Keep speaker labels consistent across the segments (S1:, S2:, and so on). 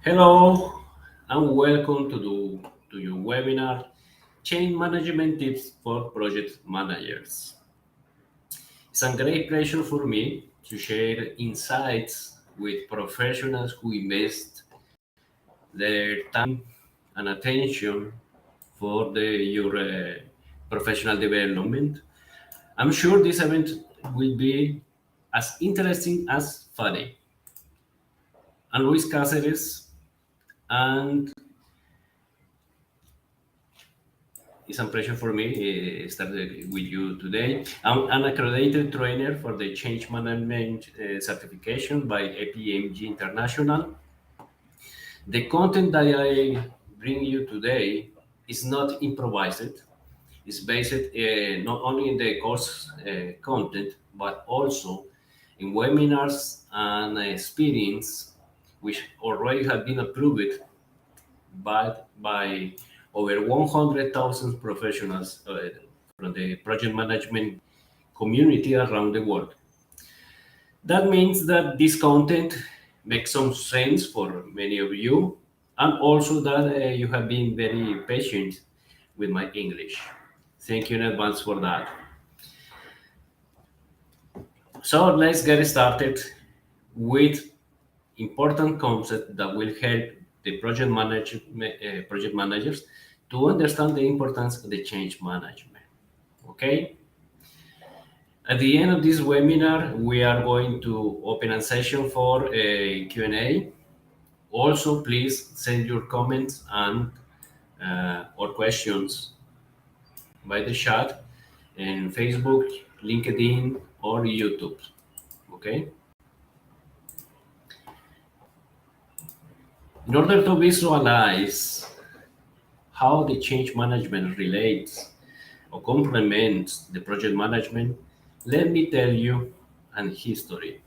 S1: Hello and welcome to your webinar, Change Management Tips for Project Managers. It's a great pleasure for me to share insights with professionals who invest their time and attention for your professional development. I'm sure this event will be as interesting as funny. I'm Luis Cáceres, and it's a pleasure for me started with you today. I'm an accredited trainer for the Change Management certification by APMG International. The content that I bring you today is not improvised. It's based not only in the course content, but also in webinars and experience which already have been approved by over 100,000 professionals from the project management community around the world. That means that this content makes some sense for many of you, and also that you have been very patient with my English. Thank you in advance for that. So let's get started with important concepts that will help the project managers to understand the importance of the change management. Okay. At the end of this webinar, we are going to open a session for a Q&A. Also, please send your comments and or questions by the chat in Facebook, LinkedIn, or YouTube. Okay. In order to visualize how the change management relates or complements the project management, let me tell you an history.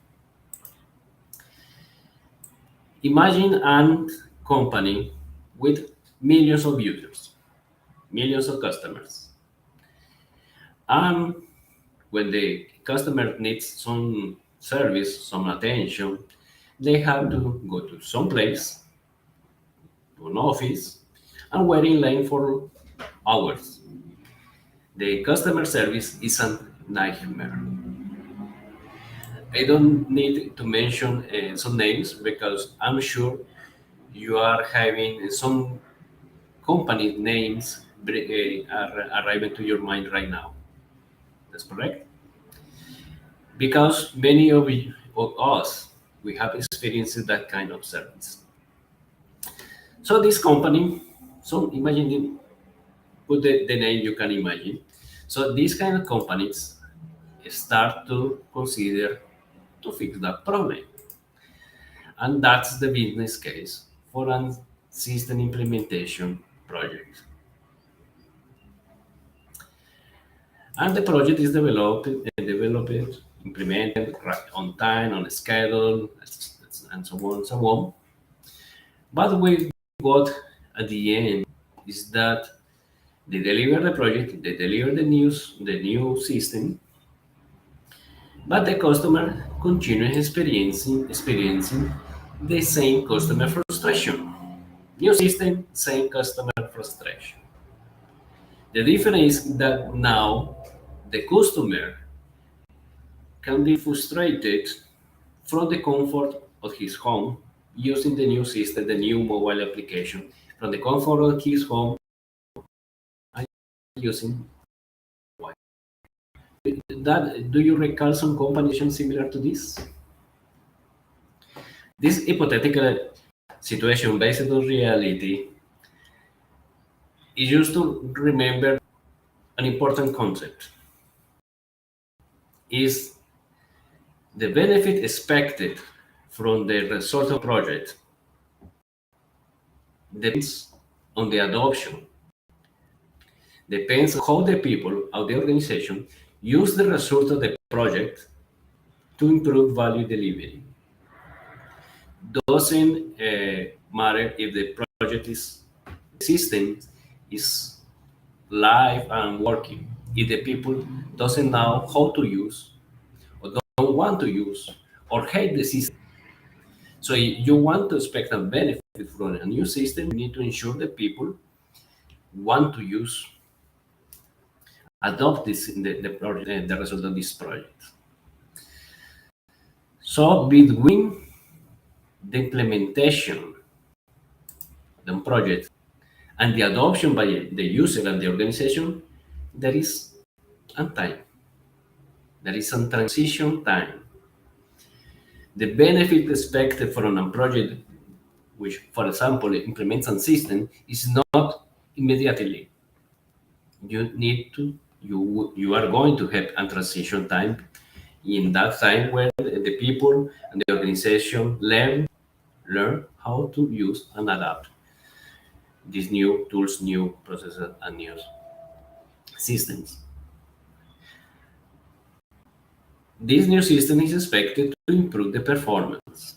S1: Imagine a company with millions of users, millions of customers. And when the customer needs some service, some attention, they have to go to some place, to an office, and wait in line for hours. The customer service is a nightmare. I don't need to mention some names because I'm sure you are having some company names are arriving to your mind right now. That's correct? Because many of us, we have experienced that kind of service. So this company, so imagine, put the name you can imagine. So these kind of companies start to consider to fix that problem. And that's the business case for a system implementation project. And the project is developed, implemented on time, on schedule, and so on and so on. But we got at the end is that they deliver the project, they deliver the new system, but the customer continues experiencing the same customer frustration. New system, same customer frustration. The difference is that now the customer can be frustrated from the comfort of his home using the new system, the new mobile application, from the comfort of his home and using that. Do you recall some combination similar to this? This hypothetical situation based on reality is used to remember an important concept is the benefit expected from the result of project depends on the adoption, depends on how the people of the organization use the result of the project to improve value delivery. Doesn't matter if the project is system is live and working. If the people doesn't know how to use or don't want to use or hate the system. So you want to expect a benefit from a new system, you need to ensure that people want to use, adopt this the project, the result of this project. So between the implementation of the project and the adoption by the user and the organization, there is a time. There is some transition time. The benefit expected from a project, which, for example, implements a system, is not immediately. You are going to have a transition time. In that time, where the people and the organization learn how to use and adapt these new tools, new processes, and new systems. This new system is expected to improve the performance,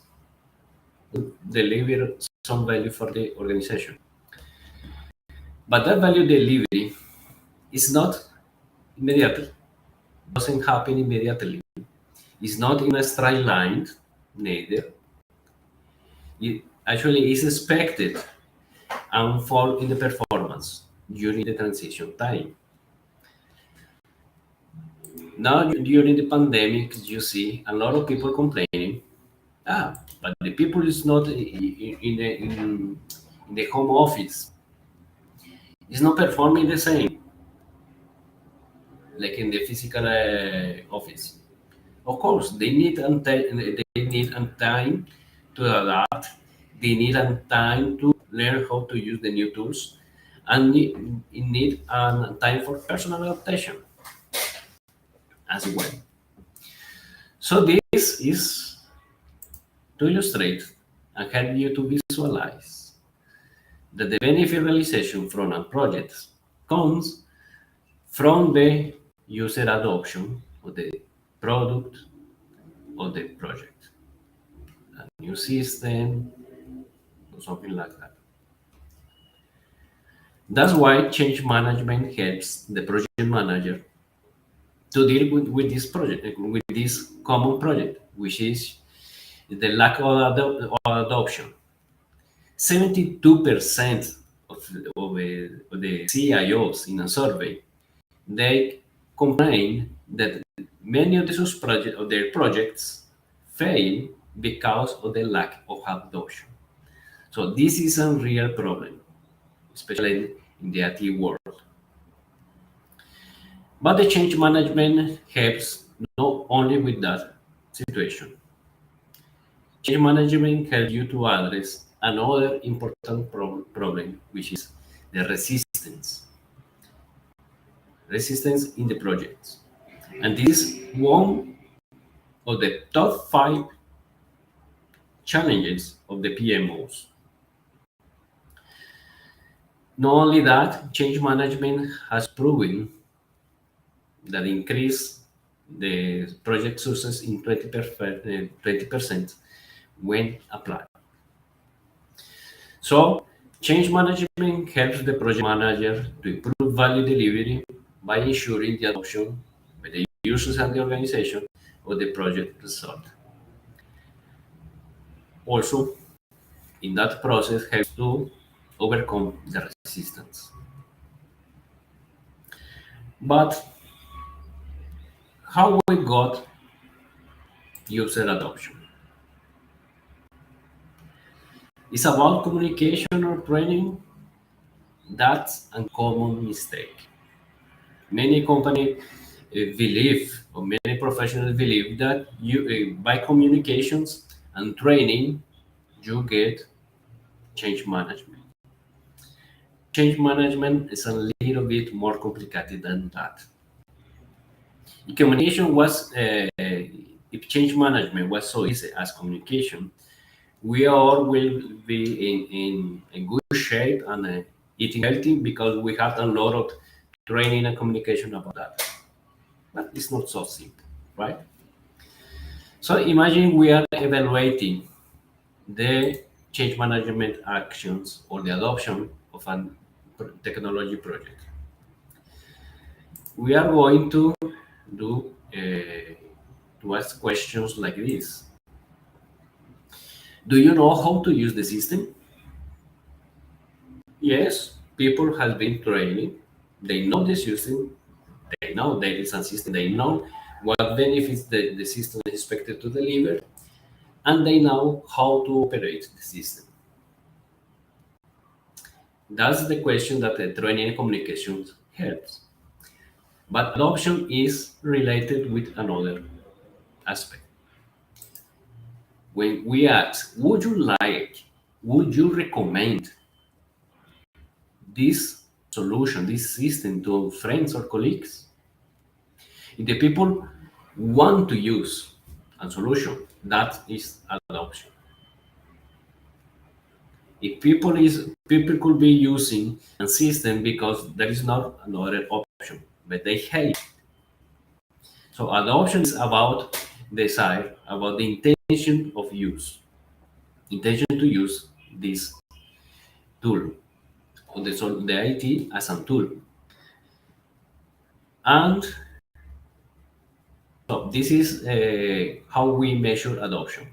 S1: deliver some value for the organization. But that value delivery is not immediate, doesn't happen immediately. It's not in a straight line, neither. It actually is expected and fall in the performance during the transition time. Now, during the pandemic, you see a lot of people complaining. But the people is not in the home office. It's not performing the same like in the physical office. Of course, they need a time to adapt. They need a time to learn how to use the new tools, and it need a time for personal adaptation as well. So this is to illustrate and help you to visualize that the benefit realization from a project comes from the user adoption of the product or the project, a new system or something like that. That's why change management helps the project manager to deal with this project, with this common project, which is the lack of, of adoption. 72% of the CIOs in a survey, they complain that many of of their projects fail because of the lack of adoption. So this is a real problem, especially in the IT world. But the change management helps not only with that situation. Change management helps you to address another important problem, which is the resistance in the projects. And this is one of the top five challenges of the PMOs. Not only that, change management has proven that increase the project success in 20% when applied. So, change management helps the project manager to improve value delivery by ensuring the adoption by the users and the organization of the project result. Also, in that process, helps to overcome the resistance. But how we got user adoption? It's about communication or training. That's a common mistake. Many companies believe, or many professionals believe, that you by communications and training, you get change management. Change management is a little bit more complicated than that. If communication was, if change management was so easy as communication, we all will be in good shape and eating healthy because we have a lot of training and communication about that. But it's not so simple, right? So imagine we are evaluating the change management actions or the adoption of a technology project. We are going to do to ask questions like this. Do you know how to use the system? Yes, people have been training. They know the system. They know there is a system. They know what benefits the system is expected to deliver, and they know how to operate the system. That's the question that the training and communications helps. But adoption is related with another aspect. When we ask, would you recommend this solution, this system to friends or colleagues? If the people want to use a solution, that is adoption. If people could be using a system because there is not another option, but they hate. So adoption is about desire, about the intention of use, intention to use this tool or the IT as a tool. And so this is how we measure adoption.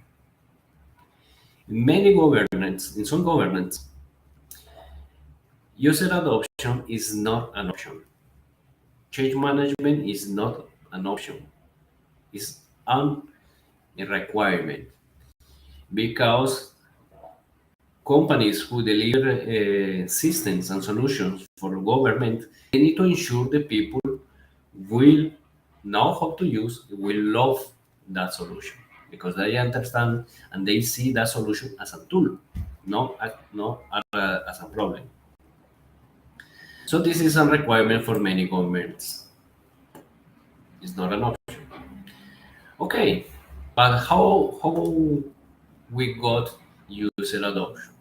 S1: In some governments, user adoption is not an option. Change management is not an option. It's a requirement because companies who deliver systems and solutions for government, they need to ensure the people will know how to use, will love that solution because they understand and they see that solution as a tool, not as a problem. So this is a requirement for many governments. It's not an option. Okay, but how we got user adoption?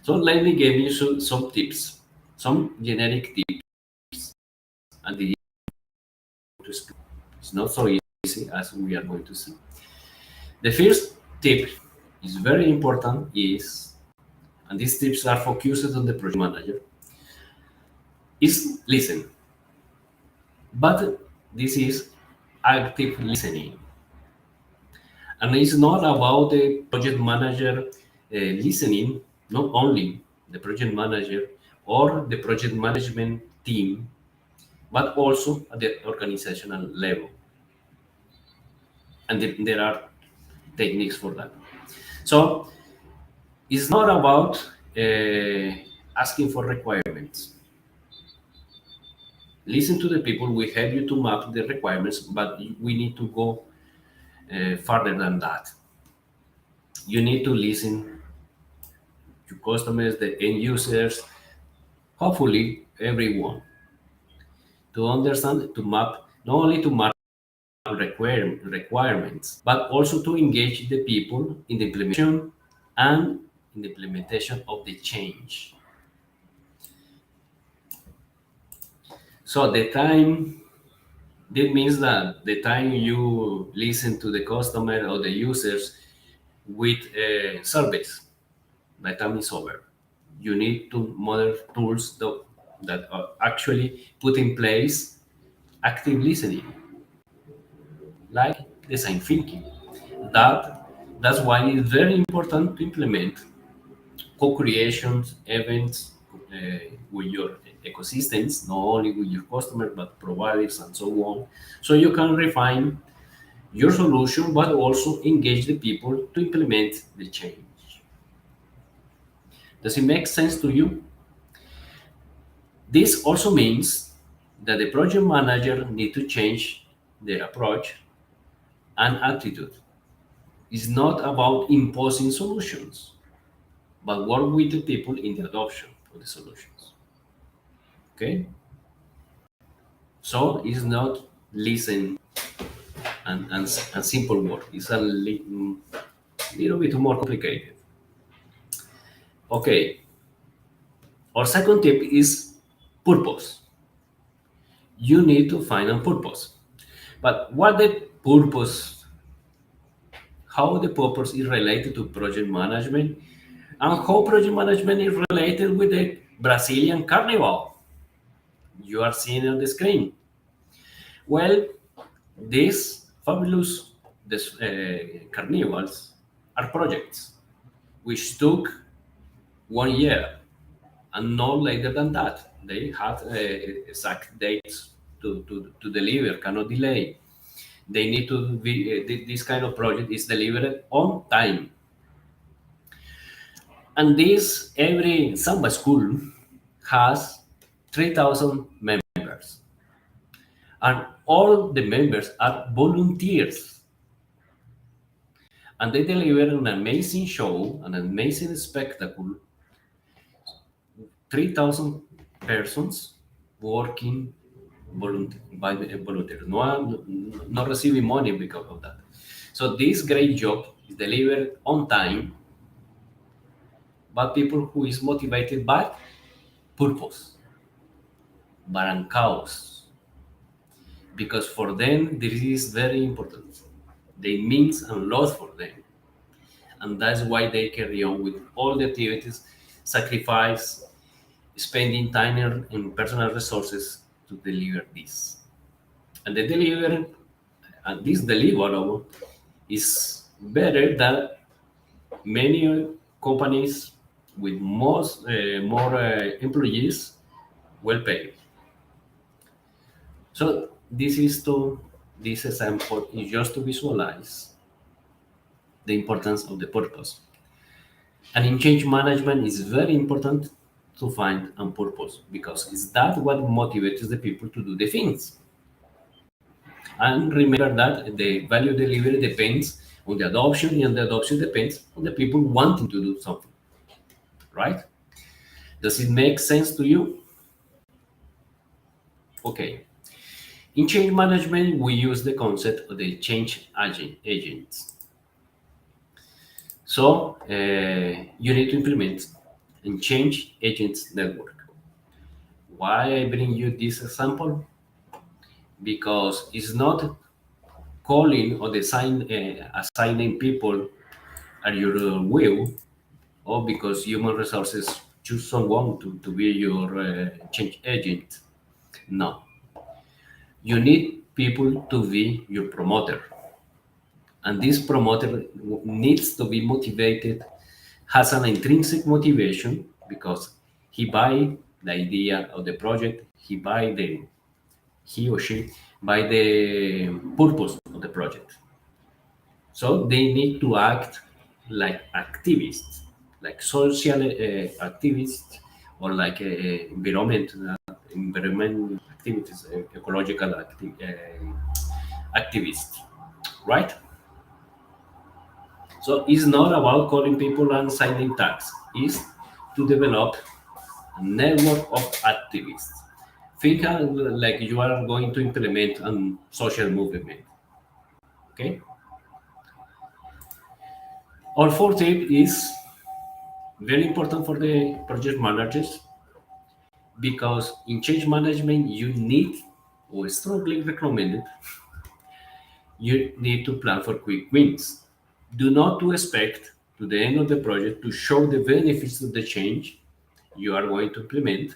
S1: So let me give you some tips, some generic tips, and to explain. It's not so easy as we are going to see. The first tip is very important is, and these tips are focused on the project manager, is listen. But this is active listening. And it's not about the project manager listening, not only the project manager or the project management team, but also at the organizational level. And there are techniques for that. So it's not about asking for requirements. Listen to the people. We help you to map the requirements, but we need to go further than that. You need to listen to customers, the end users, hopefully everyone, to understand, to map, not only to map requirements, but also to engage the people in the implementation and in the implementation of the change. So the time, that means that the time you listen to the customer or the users with surveys, that time is over. You need to modern tools that are actually put in place active listening, like design thinking. That's why it's very important to implement co-creations, events with your ecosystems, not only with your customers but providers and so on. So you can refine your solution, but also engage the people to implement the change. Does it make sense to you? This also means that the project manager need to change their approach and attitude. It's not about imposing solutions, but work with the people in the adoption of the solutions. Okay? So it's not listen and simple work. It's little bit more complicated. Okay. Our second tip is purpose. You need to find a purpose. But what the purpose, how the purpose is related to project management and how project management is related with the Brazilian carnival you are seeing on the screen. Well, these fabulous carnivals are projects. which took 1 year, and no later than that. They had exact dates to deliver, cannot delay. They need to be, this kind of project is delivered on time. And this, every Samba school has 3,000 members. And all the members are volunteers. And they deliver an amazing show, an amazing spectacle. 3,000 persons working by the volunteers, not receiving money because of that. So this great job is delivered on time by people who is motivated by purpose, by cause, because for them this is very important. They means a lot for them, and that's why they carry on with all the activities, sacrifice, spending time and personal resources to deliver this. And the deliver and this deliverable is better than many companies with more employees well paid. So this example is just to visualize the importance of the purpose. And in change management, it's very important to find a purpose because it's that what motivates the people to do the things. And remember that the value delivery depends on the adoption, and the adoption depends on the people wanting to do something, right? Does it make sense to you? Okay. In change management, we use the concept of the change agents. So you need to implement a change agents network. Why I bring you this example? Because it's not calling or assigning people at your will, or because human resources choose someone to be your change agent. No, you need people to be your promoter, and this promoter needs to be motivated, has an intrinsic motivation because he buy the idea of the project, he or she buy the purpose of the project. So they need to act like activists, like social activists, or like environment activities, ecological activists, right? So it's not about calling people and signing tags. It's to develop a network of activists. Think like you are going to implement a social movement. Okay. Our fourth tip is very important for the project managers because in change management you need, or strongly recommended, you need to plan for quick wins. Do not to expect to the end of the project to show the benefits of the change you are going to implement,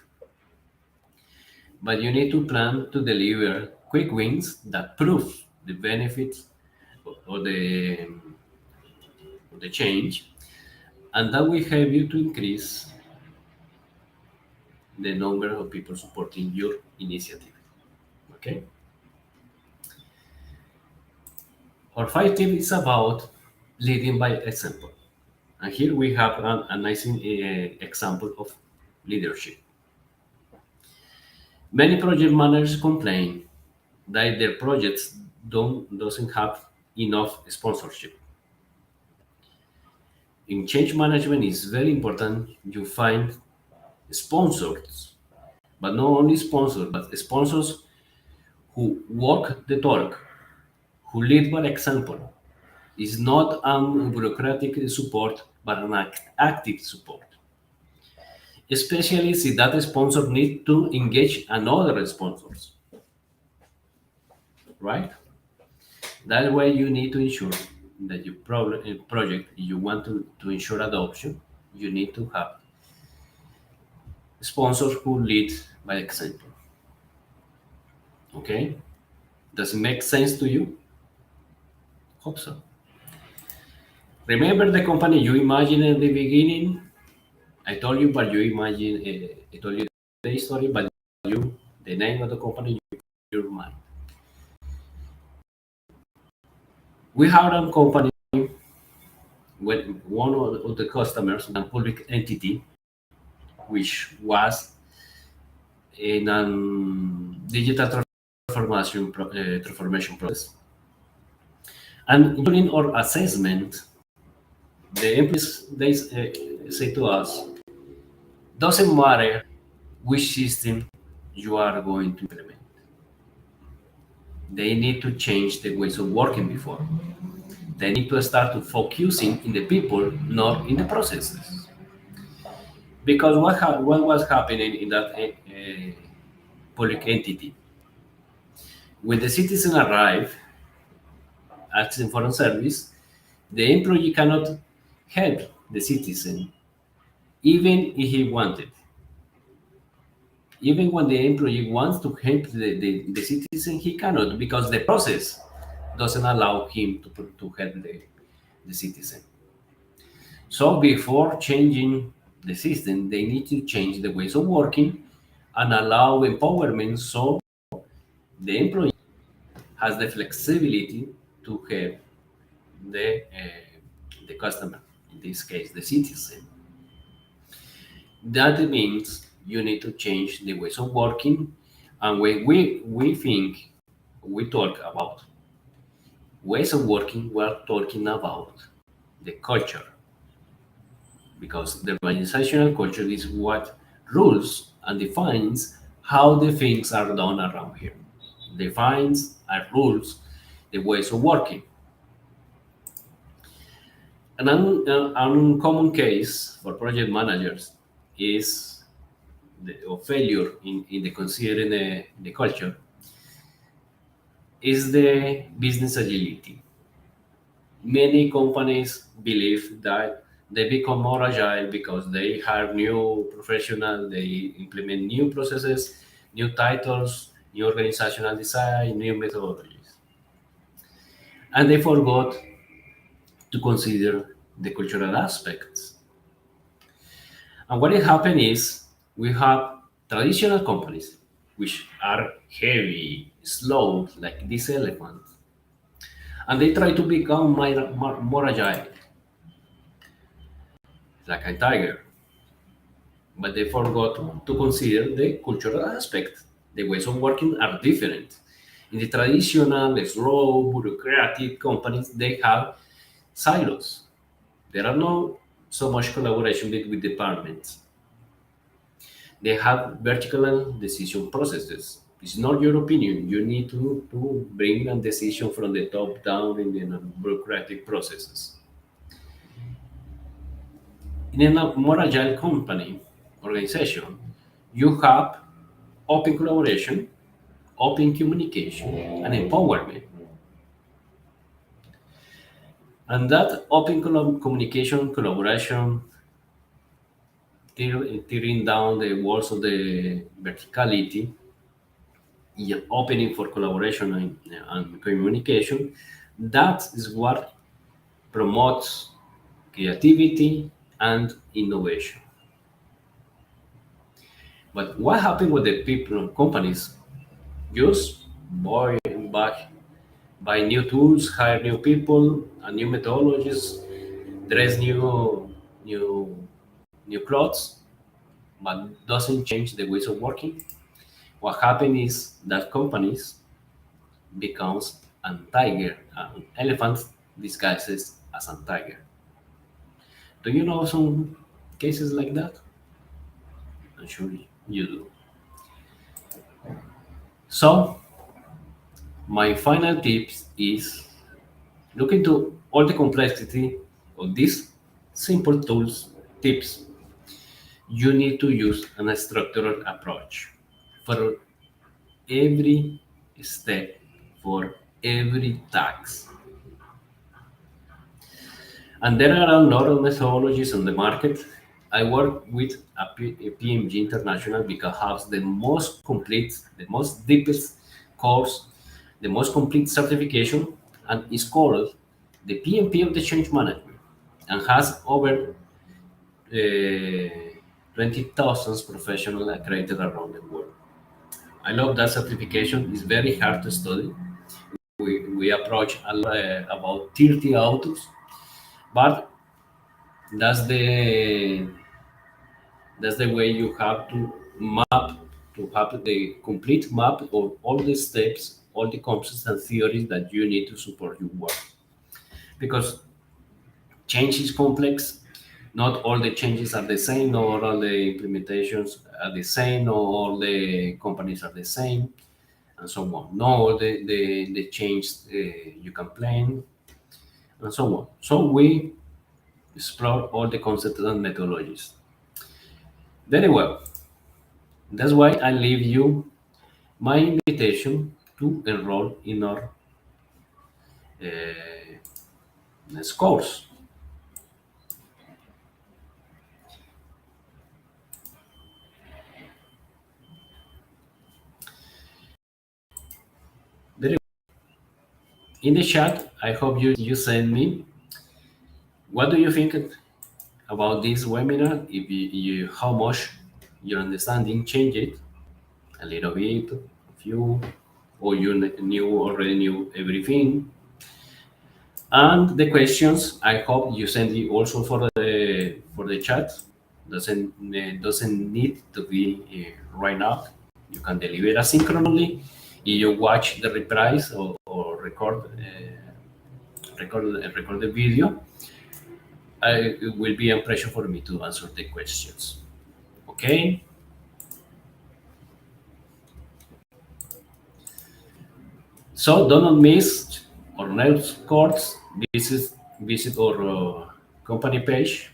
S1: but you need to plan to deliver quick wins that prove the benefits of the change, and that will help you to increase the number of people supporting your initiative. Okay. Our five tip is about leading by example. And here we have a nice example of leadership. Many project managers complain that their projects doesn't have enough sponsorship. In change management, it's very important you find sponsors, but not only sponsors, but sponsors who walk the talk, who lead by example. It's not a bureaucratic support, but an active support. Especially if that sponsor need to engage another sponsors, right? That way you need to ensure that your project, you want to ensure adoption, you need to have sponsors who lead by example. Okay? Does it make sense to you? Hope so. Remember the company you imagined at the beginning? I told you, but you imagine. I told you the story, but you, the name of the company, you your mind. We had a company with one of the customers, a public entity, which was in a digital transformation process. And during our assessment, the employees they say to us, doesn't matter which system you are going to implement. They need to change the ways of working before. They need to start to focusing in the people, not in the processes. Because what was happening in that public entity? When the citizen arrive asking for a service, the employee cannot help the citizen, even if he wanted. Even when the employee wants to help the citizen, he cannot because the process doesn't allow him to help the citizen. So before changing the system, they need to change the ways of working and allow empowerment so the employee has the flexibility to help the customer, in this case, the citizen. That means you need to change the ways of working. And when we think, we talk about ways of working, we're talking about the culture because the organizational culture is what rules and defines how the things are done around here. Defines and rules the ways of working. An uncommon case for project managers is of failure in the considering the culture is the business agility. Many companies believe that they become more agile because they hire new professionals, they implement new processes, new titles, new organizational design, new methodologies. And they forgot to consider the cultural aspects. And what it happened is we have traditional companies which are heavy, slow, like this elephant, and they try to become more agile, like a tiger, but they forgot to consider the cultural aspect. The ways of working are different. In the traditional, slow, bureaucratic companies, they have silos. There are no so much collaboration between departments. They have vertical decision processes. It's not your opinion. You need to bring a decision from the top down in the bureaucratic processes. In a more agile company organization, you have open collaboration, open communication, and empowerment. And that open communication, collaboration, tearing down the walls of the verticality, yeah, opening for collaboration and communication, that is what promotes creativity and innovation. But what happened with the people companies? Just buy new tools, hire new people, and new methodologies, dress new new clothes, but doesn't change the ways of working. What happened is that companies becomes an tiger, an elephant disguises as a tiger. Do you know some cases like that? I'm sure you do. So my final tips is look into all the complexity of these simple tools tips. You need to use a structured approach for every step, for every task. And there are a lot of methodologies on the market. I work with a PMG International because it has the most complete, the most deepest course, the most complete certification, and it's called the PMP of the change management. and has over 20,000 professionals accredited around the world. I love that certification. It's very hard to study. We approach about 30 authors, but that's the that's the way you have to map to have the complete map of all the steps, all the concepts and theories that you need to support your work. Because change is complex. Not all the changes are the same, not all the implementations are the same, not all the companies are the same, and so on. Not all the change you can plan, and so on. So we explore all the concepts and methodologies. Very well. That's why I leave you my invitation to enroll in our next course. Very in the chat, I hope you send me what do you think about this webinar. If how much your understanding changed a little bit, a few, or you knew already knew everything. And the questions, I hope you send it also for the chat. Doesn't need to be right now. You can deliver asynchronously. If you watch the reprise or record the video, it will be a pleasure for me to answer the questions. Okay. So do not miss our next course. Visit our company page.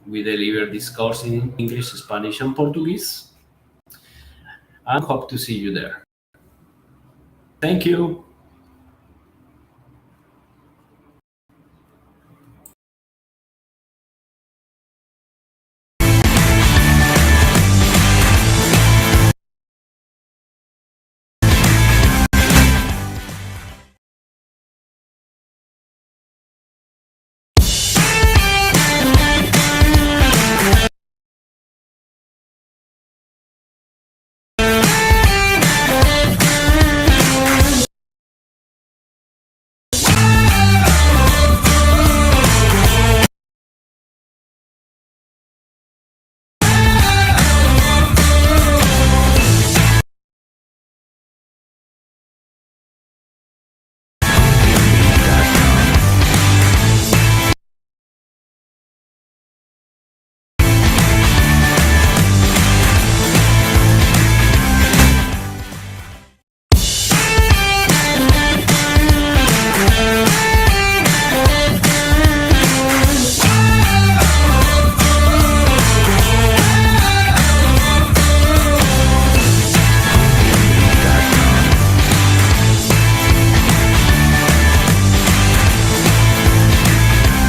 S1: We deliver this course in English, Spanish, and Portuguese, and hope to see you there. Thank you.